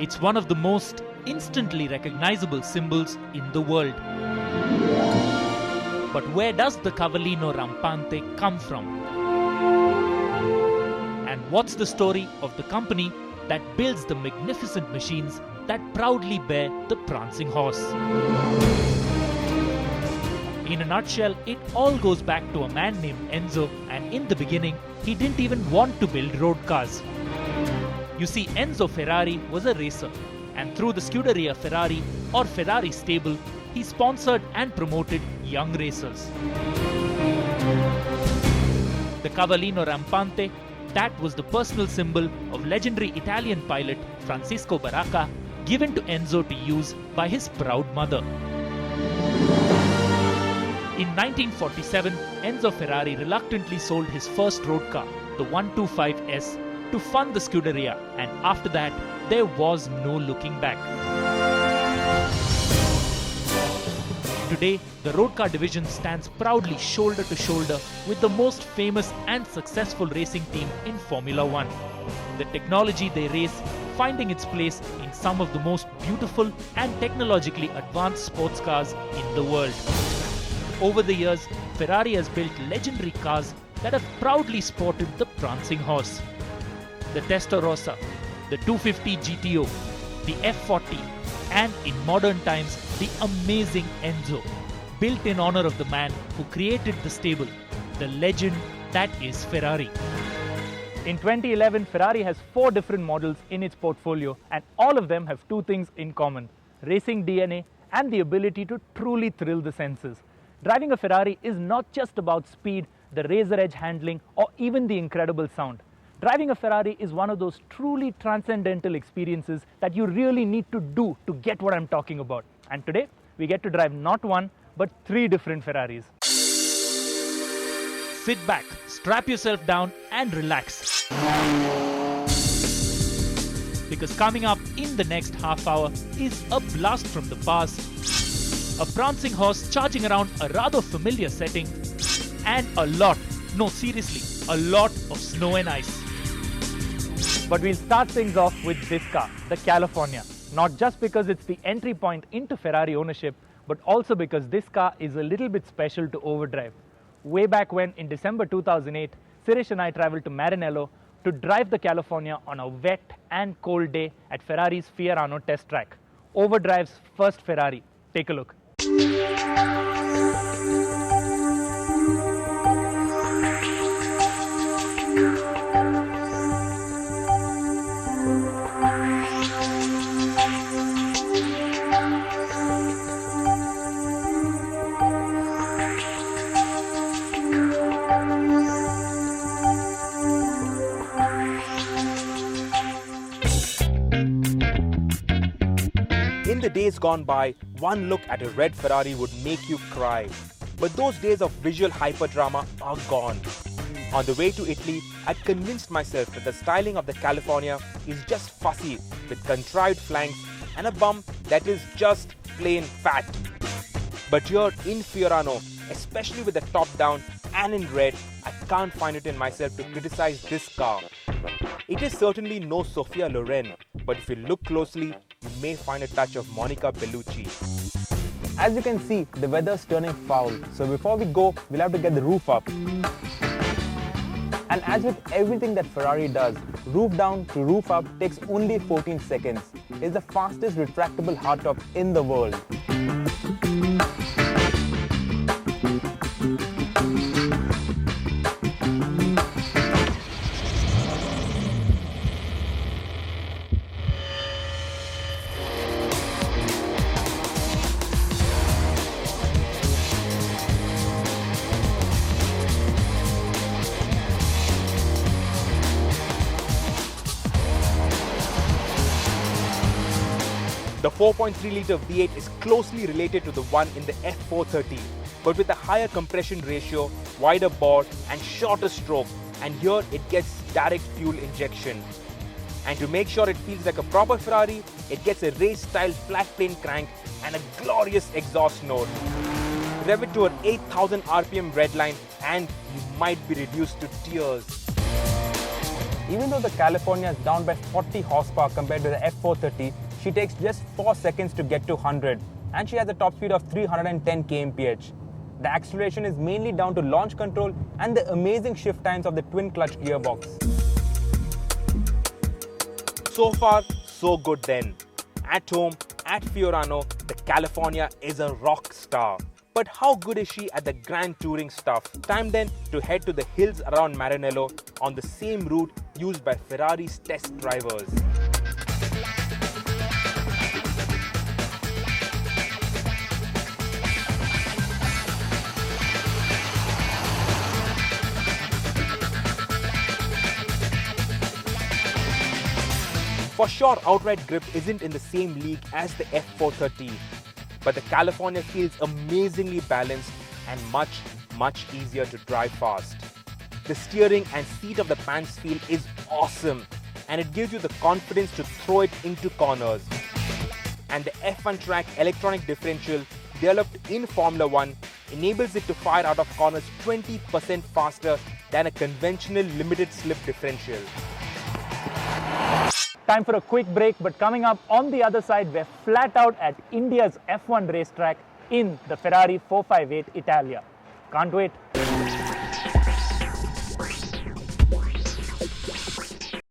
It's one of the most instantly recognizable symbols in the world. But where does the Cavallino Rampante come from? And what's the story of the company that builds the magnificent machines that proudly bear the prancing horse? In a nutshell, it all goes back to a man named Enzo, and in the beginning, he didn't even want to build road cars. You see, Enzo Ferrari was a racer, and through the Scuderia Ferrari or Ferrari stable, he sponsored and promoted young racers. The Cavallino Rampante, that was the personal symbol of legendary Italian pilot Francisco Baracca, given to Enzo to use by his proud mother. In 1947, Enzo Ferrari reluctantly sold his first road car, the 125S, to fund the Scuderia, and after that, there was no looking back. Today, the Roadcar division stands proudly shoulder to shoulder with the most famous and successful racing team in Formula One. The technology they race finding its place in some of the most beautiful and technologically advanced sports cars in the world. Over the years, Ferrari has built legendary cars that have proudly sported the prancing horse. The Testarossa, the 250 GTO, the F40, and in modern times, the amazing Enzo, built in honor of the man who created the stable, the legend that is Ferrari. In 2011, Ferrari has 4 different models in its portfolio, and all of them have 2 things in common: racing DNA and the ability to truly thrill the senses. Driving a Ferrari is not just about speed, the razor-edge handling, or even the incredible sound. Driving a Ferrari is one of those truly transcendental experiences that you really need to do to get what I'm talking about. And today, we get to drive not 1, but 3 different Ferraris. Sit back, strap yourself down, and relax. Because coming up in the next half hour is a blast from the past, a prancing horse charging around a rather familiar setting, and a lot of snow and ice. But we'll start things off with this car, the California. Not just because it's the entry point into Ferrari ownership, but also because this car is a little bit special to Overdrive. Way back when, in December 2008, Sirish and I traveled to Maranello to drive the California on a wet and cold day at Ferrari's Fiorano test track. Overdrive's first Ferrari. Take a look. In the days gone by, one look at a red Ferrari would make you cry. But those days of visual hyperdrama are gone. On the way to Italy, I convinced myself that the styling of the California is just fussy with contrived flanks and a bump that is just plain fat. But here in Fiorano, especially with the top down and in red, I can't find it in myself to criticize this car. It is certainly no Sophia Loren, but if you look closely, you may find a touch of Monica Bellucci. As you can see, the weather's turning foul, so before we go, we'll have to get the roof up. And as with everything that Ferrari does, roof down to roof up takes only 14 seconds. It's the fastest retractable hardtop in the world. The 4.3-litre V8 is closely related to the one in the F430, but with a higher compression ratio, wider bore and shorter stroke, and here it gets direct fuel injection. And to make sure it feels like a proper Ferrari, it gets a race-style flat plane crank and a glorious exhaust note. Rev it to an 8,000 RPM redline and you might be reduced to tears. Even though the California is down by 40 horsepower compared to the F430, she takes just 4 seconds to get to 100, and she has a top speed of 310 kmph. The acceleration is mainly down to launch control and the amazing shift times of the twin-clutch gearbox. So far, so good then. At home, at Fiorano, the California is a rock star. But how good is she at the grand touring stuff? Time then to head to the hills around Maranello on the same route used by Ferrari's test drivers. For sure, outright grip isn't in the same league as the F430, but the California feels amazingly balanced and much easier to drive fast. The steering and seat of the pants feel is awesome, and it gives you the confidence to throw it into corners. And the F1 track electronic differential developed in Formula 1 enables it to fire out of corners 20% faster than a conventional limited slip differential. Time for a quick break, but coming up on the other side, we're flat out at India's F1 racetrack in the Ferrari 458 Italia. Can't wait.